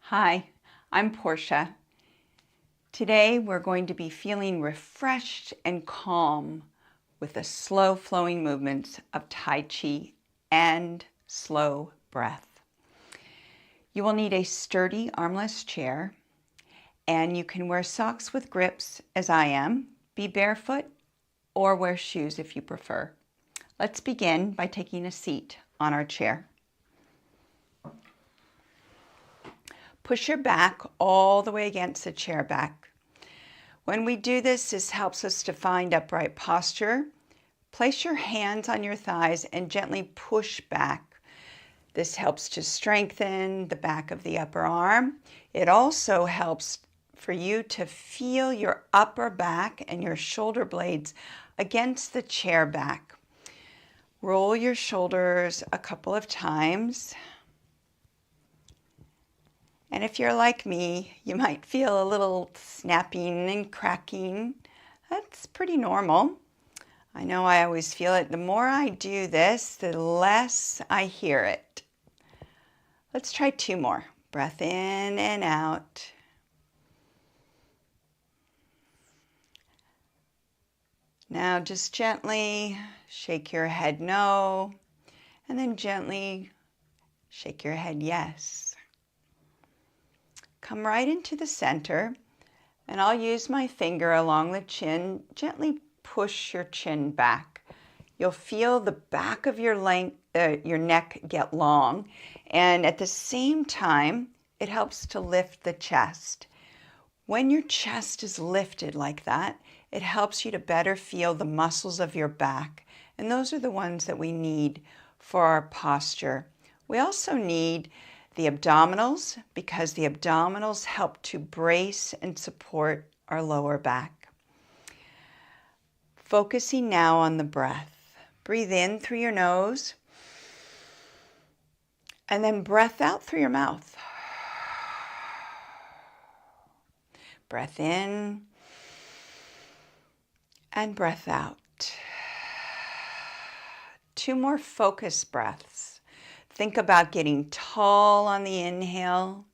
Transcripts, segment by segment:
Hi, I'm Portia. Today we're going to be feeling refreshed and calm with the slow flowing movements of Tai Chi and slow breath. You will need a sturdy armless chair, and you can wear socks with grips as I am, be barefoot, or wear shoes if you prefer. Let's begin by taking a seat on our chair. Push your back all the way against the chair back. When we do this, this helps us to find upright posture. Place your hands on your thighs and gently push back. This helps to strengthen the back of the upper arm. It also helps for you to feel your upper back and your shoulder blades against the chair back. Roll your shoulders a couple of times. And if you're like me, you might feel a little snapping and cracking. That's pretty normal. I know I always feel it. The more I do this, the less I hear it. Let's try two more. Breath in and out. Now just gently shake your head no, and then gently shake your head yes. Come right into the center, and I'll use my finger along the chin. Gently push your chin back. You'll feel the back of your neck get long, and at the same time, it helps to lift the chest. When your chest is lifted like that, it helps you to better feel the muscles of your back, and those are the ones that we need for our posture. We also need the abdominals, because the abdominals help to brace and support our lower back. Focusing now on the breath. Breathe in through your nose, and then breath out through your mouth. Breath in, and breath out. Two more focused breaths. Think about getting tall on the inhale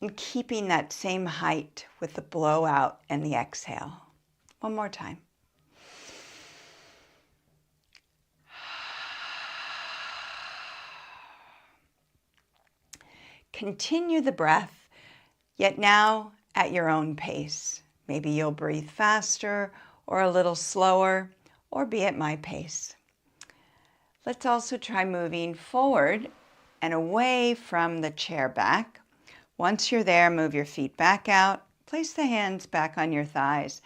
and keeping that same height with the blowout and the exhale. One more time. Continue the breath, yet now at your own pace. Maybe you'll breathe faster or a little slower, or be at my pace. Let's also try moving forward and away from the chair back. Once you're there, move your feet back out, place the hands back on your thighs,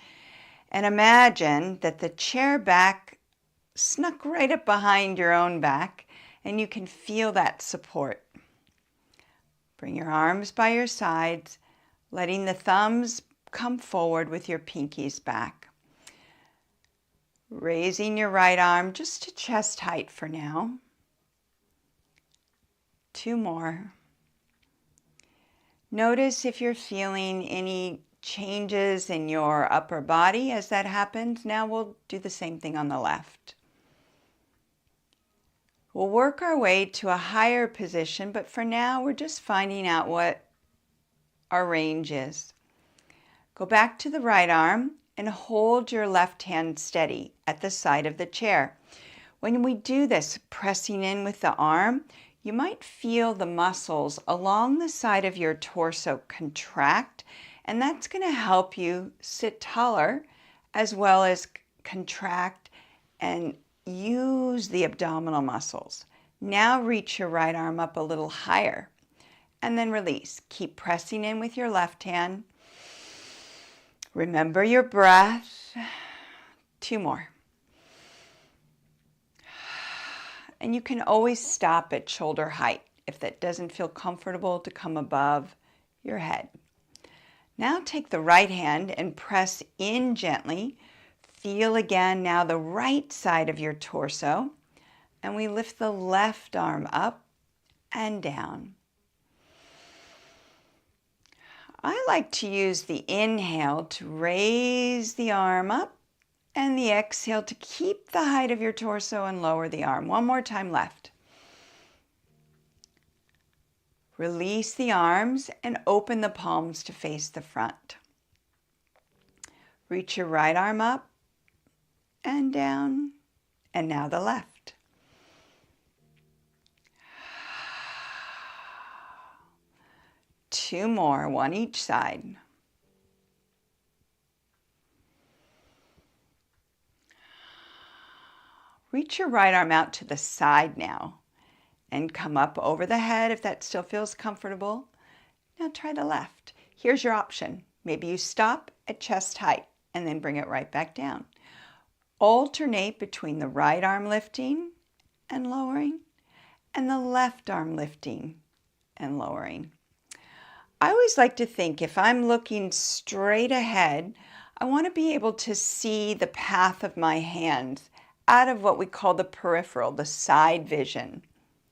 and imagine that the chair back snuck right up behind your own back, and you can feel that support. Bring your arms by your sides, letting the thumbs come forward with your pinkies back. Raising your right arm just to chest height for now. Two more. Notice if you're feeling any changes in your upper body as that happens. Now we'll do the same thing on the left. We'll work our way to a higher position, but for now we're just finding out what our range is. Go back to the right arm and hold your left hand steady at the side of the chair. When we do this, pressing in with the arm, you might feel the muscles along the side of your torso contract, and that's going to help you sit taller as well as contract and use the abdominal muscles. Now reach your right arm up a little higher and then release. Keep pressing in with your left hand. Remember your breath. Two more. And you can always stop at shoulder height if that doesn't feel comfortable to come above your head. Now take the right hand and press in gently. Feel again now the right side of your torso. And we lift the left arm up and down. I like to use the inhale to raise the arm up and the exhale to keep the height of your torso and lower the arm. One more time left. Release the arms and open the palms to face the front. Reach your right arm up and down, and now the left. Two more, one each side. Reach your right arm out to the side now and come up over the head if that still feels comfortable. Now try the left. Here's your option. Maybe you stop at chest height and then bring it right back down. Alternate between the right arm lifting and lowering and the left arm lifting and lowering. I always like to think if I'm looking straight ahead, I want to be able to see the path of my hands out of what we call the peripheral, the side vision,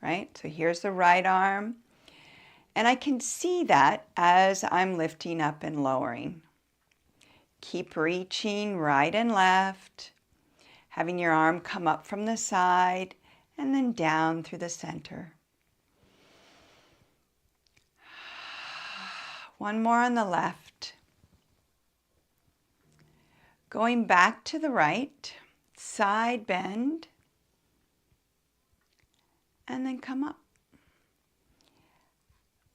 right? So here's the right arm, and I can see that as I'm lifting up and lowering. Keep reaching right and left, having your arm come up from the side and then down through the center. One more on the left. Going back to the right, side bend, and then come up.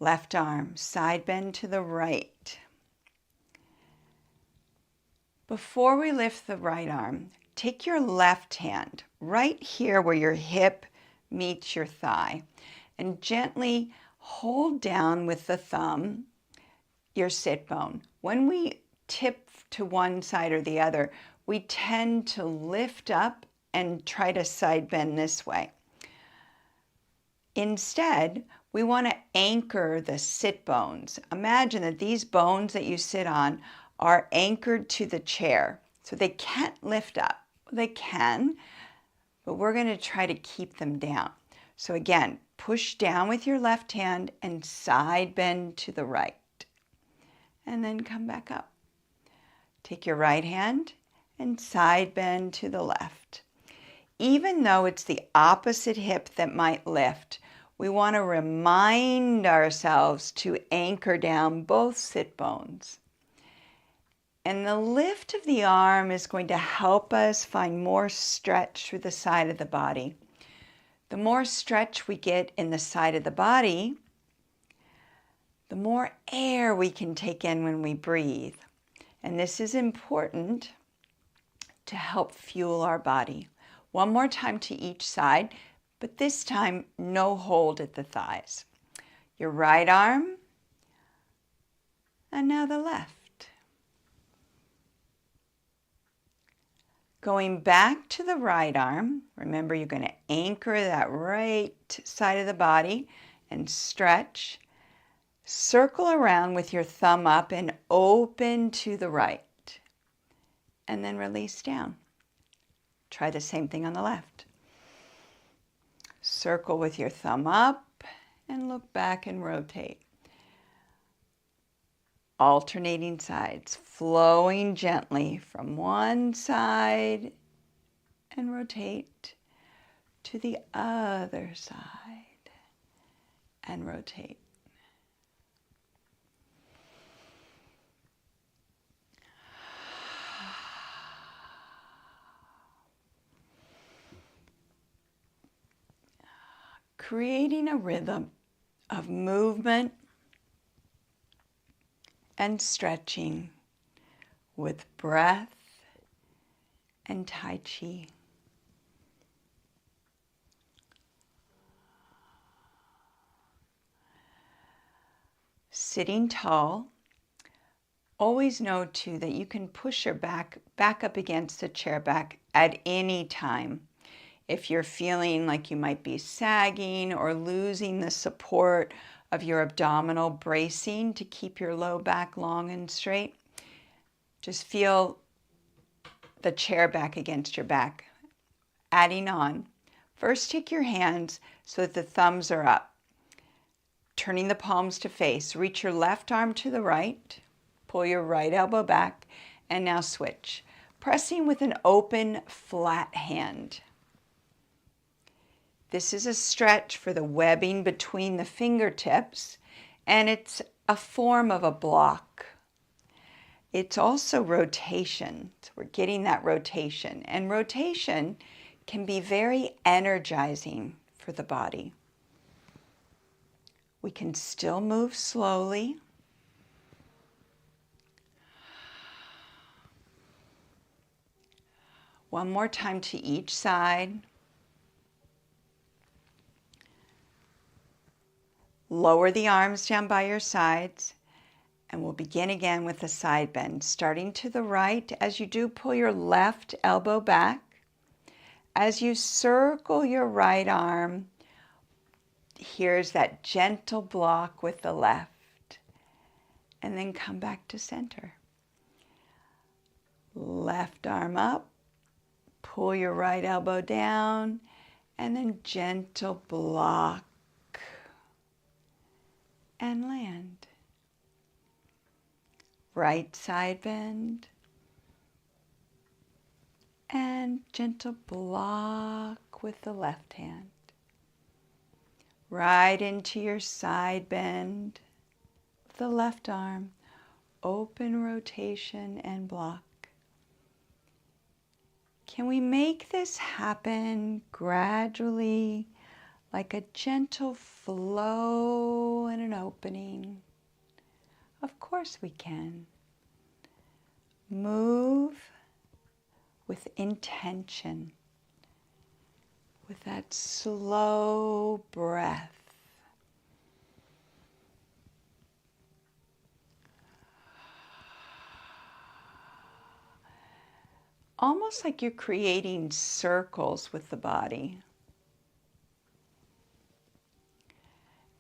Left arm, side bend to the right. Before we lift the right arm, take your left hand right here where your hip meets your thigh and gently hold down with the thumb your sit bone. When we tip to one side or the other, we tend to lift up and try to side bend this way. Instead, we want to anchor the sit bones. Imagine that these bones that you sit on are anchored to the chair, so they can't lift up. They can, but we're going to try to keep them down. So again, push down with your left hand and side bend to the right. And then come back up. Take your right hand and side bend to the left. Even though it's the opposite hip that might lift, we want to remind ourselves to anchor down both sit bones. And the lift of the arm is going to help us find more stretch through the side of the body. The more stretch we get in the side of the body, the more air we can take in when we breathe. And this is important to help fuel our body. One more time to each side, but this time no hold at the thighs. Your right arm, and now the left. Going back to the right arm, remember you're going to anchor that right side of the body and stretch. Circle around with your thumb up and open to the right. And then release down. Try the same thing on the left. Circle with your thumb up and look back and rotate. Alternating sides, flowing gently from one side and rotate to the other side and rotate. Creating a rhythm of movement and stretching with breath and Tai Chi. Sitting tall, always know too that you can push your back up against the chair back at any time. If you're feeling like you might be sagging or losing the support of your abdominal bracing to keep your low back long and straight, just feel the chair back against your back. Adding on, first take your hands so that the thumbs are up. Turning the palms to face, reach your left arm to the right, pull your right elbow back, and now switch. Pressing with an open, flat hand. This is a stretch for the webbing between the fingertips And it's a form of a block. It's also rotation. So we're getting that rotation. And rotation can be very energizing for the body. We can still move slowly. One more time to each side. Lower the arms down by your sides, and we'll begin again with a side bend. Starting to the right, as you do, pull your left elbow back. As you circle your right arm, here's that gentle block with the left, and then come back to center. Left arm up, pull your right elbow down, and then gentle block and land. Right side bend and gentle block with the left hand. Right into your side bend with the left arm, open rotation and block. Can we make this happen gradually, like a gentle flow and an opening? Of course we can. Move with intention, with that slow breath. Almost like you're creating circles with the body.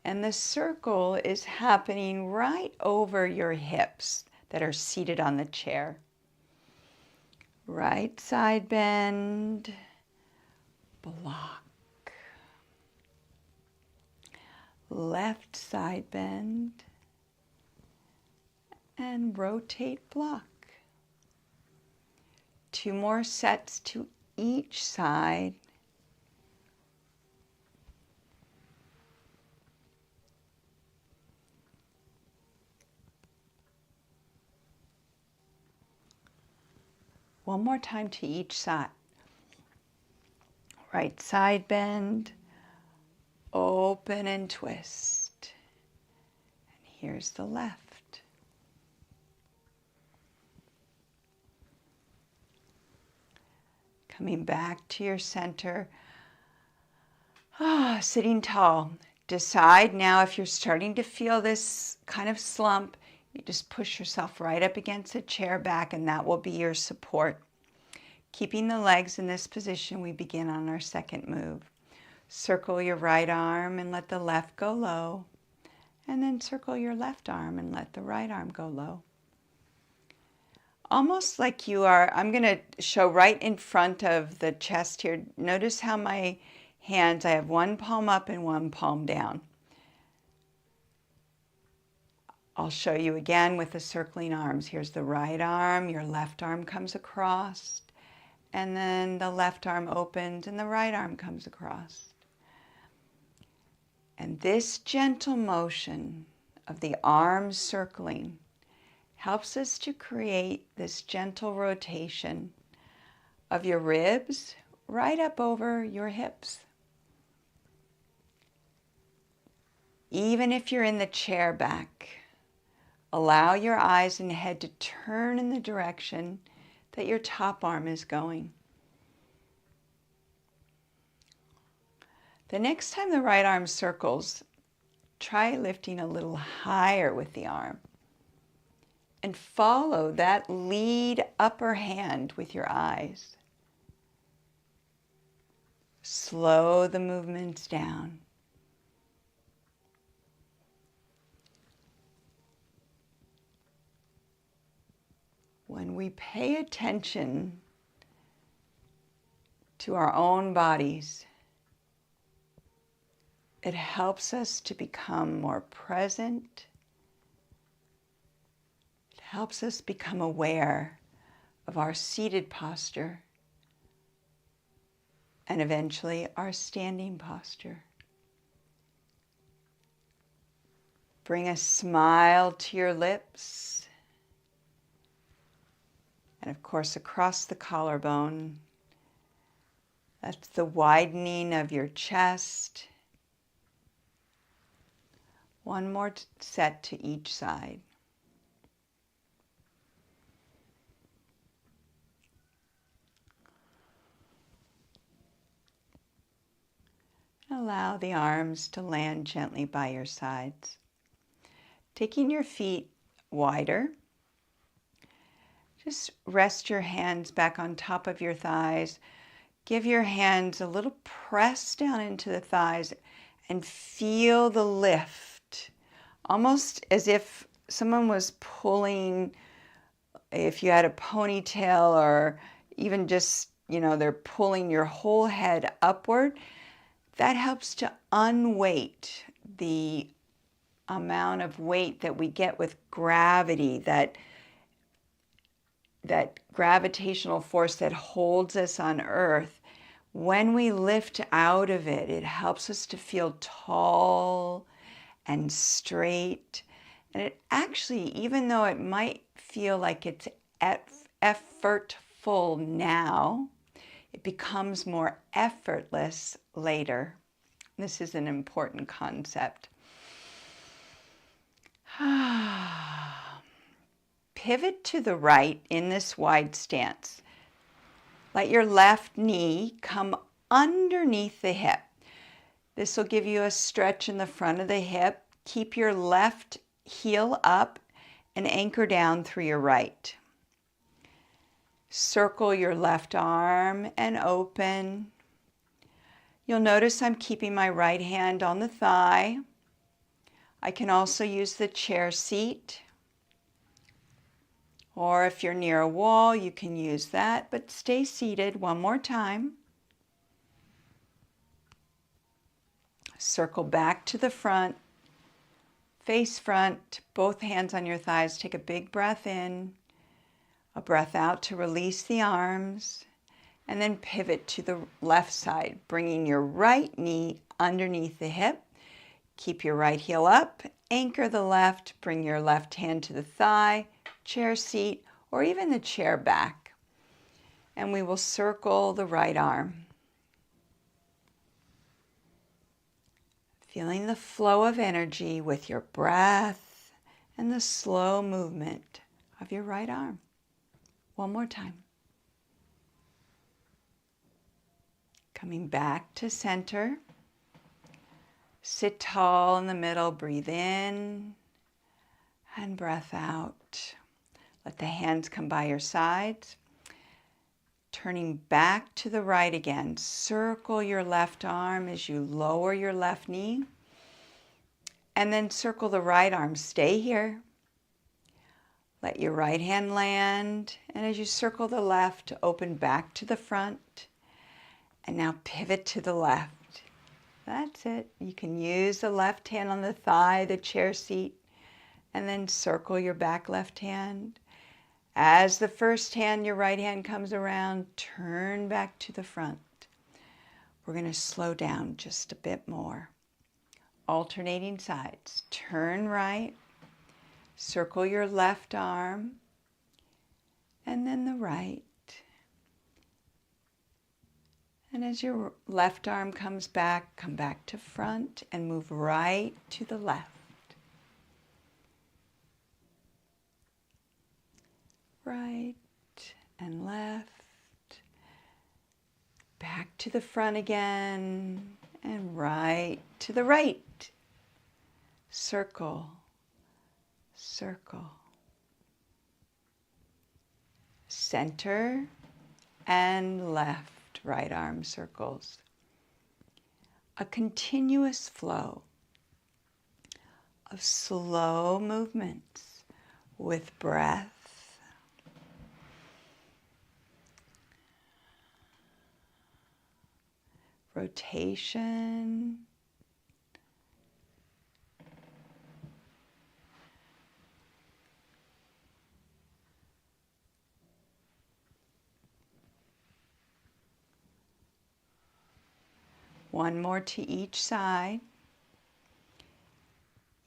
And the circle is happening right over your hips that are seated on the chair. Right side bend, block. Left side bend, and rotate, block. 2 more sets to each side. One more time to each side. Right side bend, open and twist. And here's the left. Coming back to your center. Sitting tall. Decide now if you're starting to feel this kind of slump, you just push yourself right up against the chair back, and that will be your support. Keeping the legs in this position, we begin on our second move. Circle your right arm and let the left go low. And then circle your left arm and let the right arm go low. Almost like you are, I'm going to show right in front of the chest here. Notice how my hands, I have one palm up and one palm down. I'll show you again with the circling arms. Here's the right arm, your left arm comes across, and then the left arm opens and the right arm comes across. And this gentle motion of the arms circling helps us to create this gentle rotation of your ribs right up over your hips. Even if you're in the chair back, allow your eyes and head to turn in the direction that your top arm is going. The next time the right arm circles, try lifting a little higher with the arm and follow that lead upper hand with your eyes. Slow the movements down. When we pay attention to our own bodies, it helps us to become more present. It helps us become aware of our seated posture and eventually our standing posture. Bring a smile to your lips. And of course, across the collarbone. That's the widening of your chest. One more set to each side. Allow the arms to land gently by your sides. Taking your feet wider, just rest your hands back on top of your thighs. Give your hands a little press down into the thighs and feel the lift, almost as if someone was pulling, if you had a ponytail or even just, they're pulling your whole head upward. That helps to unweight the amount of weight that we get with gravity, that gravitational force that holds us on Earth. When we lift out of it, it helps us to feel tall and straight. And it actually, even though it might feel like it's effortful now, it becomes more effortless later. This is an important concept. Pivot to the right in this wide stance. Let your left knee come underneath the hip. This will give you a stretch in the front of the hip. Keep your left heel up and anchor down through your right. Circle your left arm and open. You'll notice I'm keeping my right hand on the thigh. I can also use the chair seat. Or if you're near a wall, you can use that, but stay seated one more time. Circle back to the front, face front, both hands on your thighs. Take a big breath in, a breath out to release the arms, and then pivot to the left side, bringing your right knee underneath the hip. Keep your right heel up, anchor the left, bring your left hand to the thigh, chair seat, or even the chair back. And we will circle the right arm. Feeling the flow of energy with your breath and the slow movement of your right arm. One more time. Coming back to center. Sit tall in the middle, breathe in and breath out. Let the hands come by your sides. Turning back to the right again, circle your left arm as you lower your left knee. And then circle the right arm. Stay here. Let your right hand land. And as you circle the left, open back to the front. And now pivot to the left. That's it. You can use the left hand on the thigh, the chair seat, and then circle your back left hand. As the first hand, your right hand comes around, turn back to the front. We're going to slow down just a bit more. Alternating sides. Turn right, circle your left arm, and then the right. And as your left arm comes back, come back to front and move right to the left. Right and left. Back to the front again and right to the right. Circle, circle. Center and left, right arm circles. A continuous flow of slow movements with breath. Rotation. One more to each side.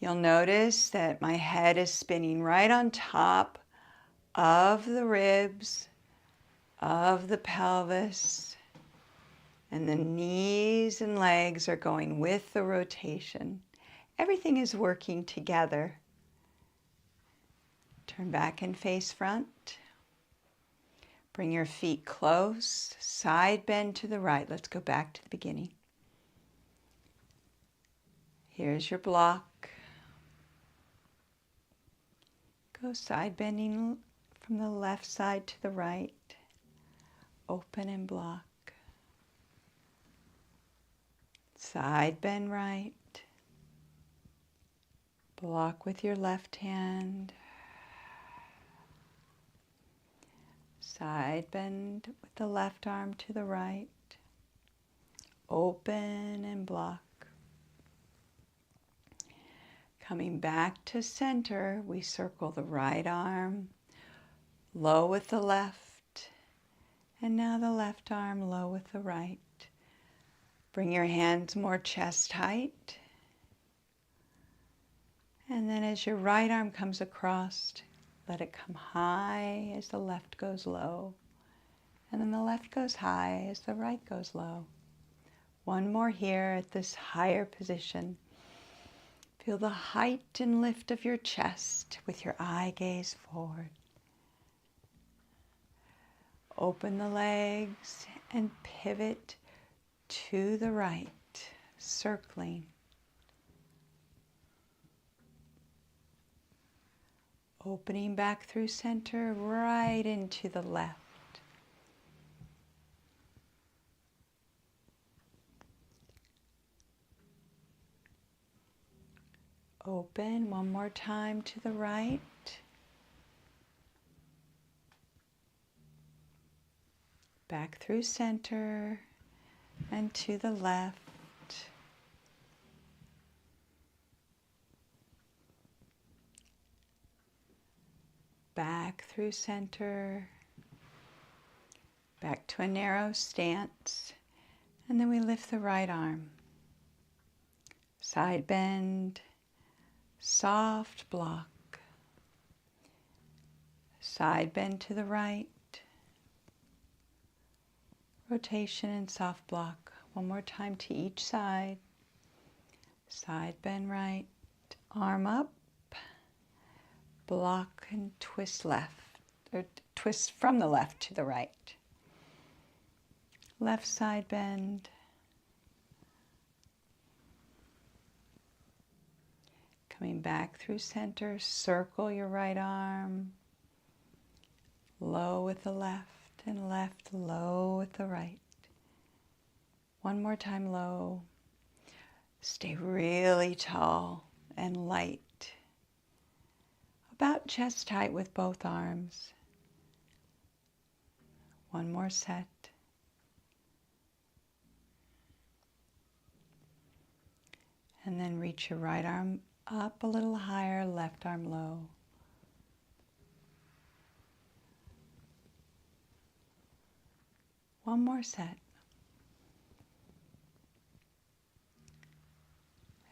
You'll notice that my head is spinning right on top of the ribs, of the pelvis, and the knees and legs are going with the rotation. Everything is working together. Turn back and face front. Bring your feet close, side bend to the right. Let's go back to the beginning. Here's your block. Go side bending from the left side to the right. Open and block. Side bend right. Block with your left hand. Side bend with the left arm to the right. Open and block. Coming back to center, we circle the right arm, low with the left, and now the left arm low with the right. Bring your hands more chest height. And then as your right arm comes across, let it come high as the left goes low. And then the left goes high as the right goes low. One more here at this higher position. Feel the height and lift of your chest with your eye gaze forward. Open the legs and pivot to the right, circling. Opening back through center, right into the left. Open one more time to the right. Back through center and to the left. Back through center. Back to a narrow stance. And then we lift the right arm. Side bend. Soft block. Side bend to the right. Rotation and soft block. One more time to each side. Side bend right. Arm up. Block and twist left. Or twist from the left to the right. Left side bend. Coming back through center, circle your right arm, low with the left, and left low with the right. One more time low. Stay really tall and light. About chest height with both arms. One more set. And then reach your right arm up a little higher, left arm low. One more set.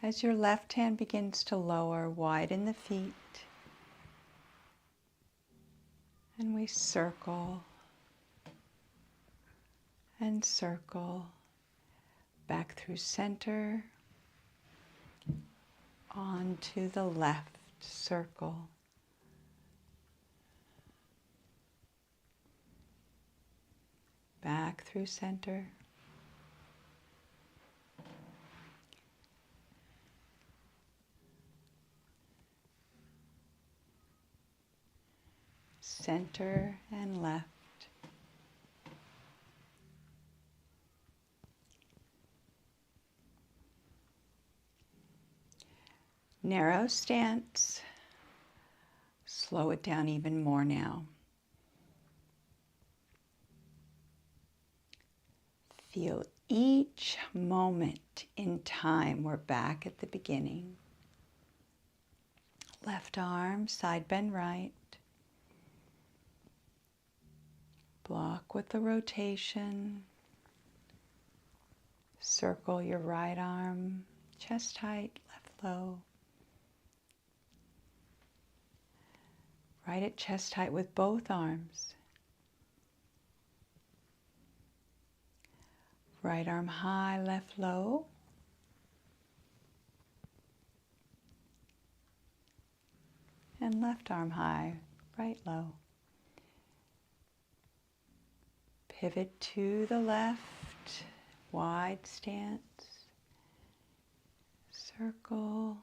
As your left hand begins to lower, widen the feet. And we circle and circle back through center. On to the left, circle. Back through center. Center and left. Narrow stance. Slow it down even more now. Feel each moment in time. We're back at the beginning. Left arm, side bend right. Block with the rotation. Circle your right arm, chest height, left low. right at chest height with both arms. Right arm high, left low. And left arm high, right low. Pivot to the left, wide stance. Circle,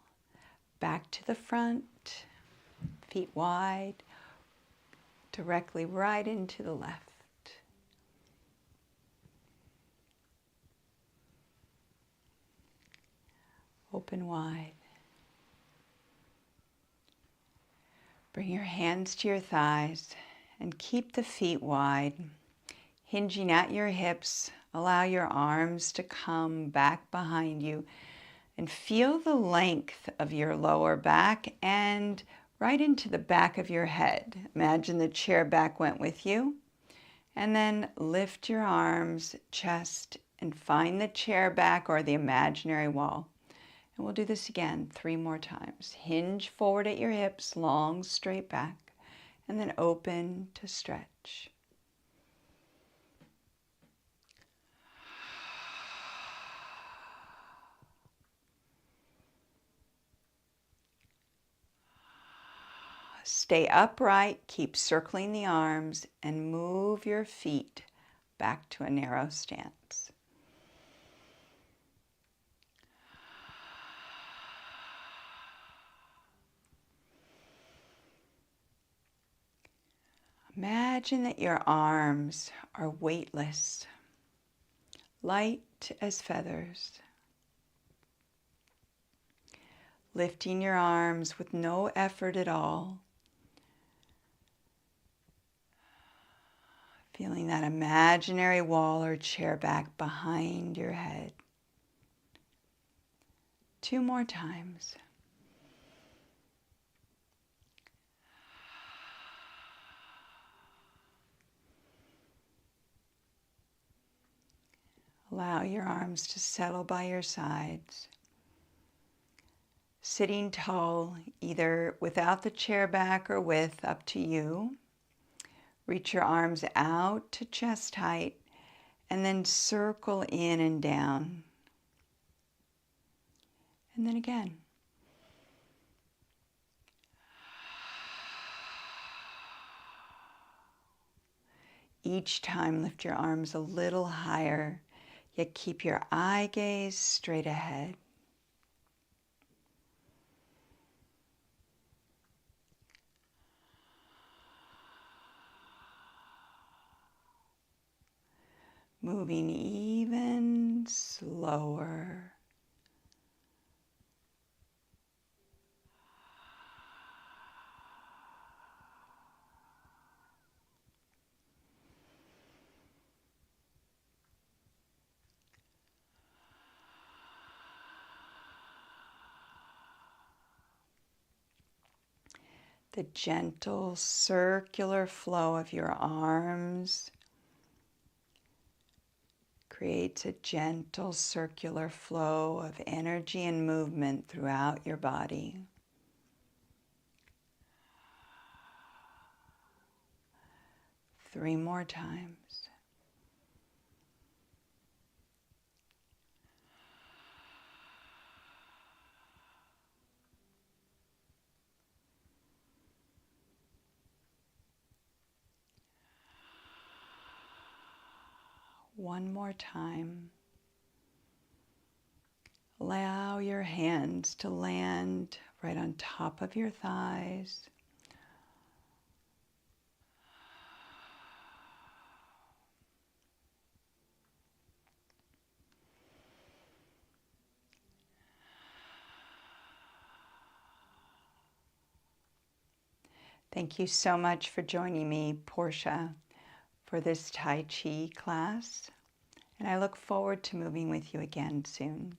back to the front, feet wide, directly right into the left. Open wide. Bring your hands to your thighs and keep the feet wide. Hinging at your hips, allow your arms to come back behind you and feel the length of your lower back and right into the back of your head. Imagine the chair back went with you. And then lift your arms, chest, and find the chair back or the imaginary wall. And we'll do this again 3 more times. Hinge forward at your hips, long, straight back, and then open to stretch. Stay upright, keep circling the arms, and move your feet back to a narrow stance. Imagine that your arms are weightless, light as feathers. Lifting your arms with no effort at all. Feeling that imaginary wall or chair back behind your head. 2 more times. Allow your arms to settle by your sides. Sitting tall, either without the chair back or with, up to you. Reach your arms out to chest height and then circle in and down. And then again. Each time lift your arms a little higher, yet keep your eye gaze straight ahead. Moving even slower. The gentle circular flow of your arms creates a gentle circular flow of energy and movement throughout your body. Three more times. One more time. Allow your hands to land right on top of your thighs. Thank you so much for joining me, Portia, for this Tai Chi class, and I look forward to moving with you again soon.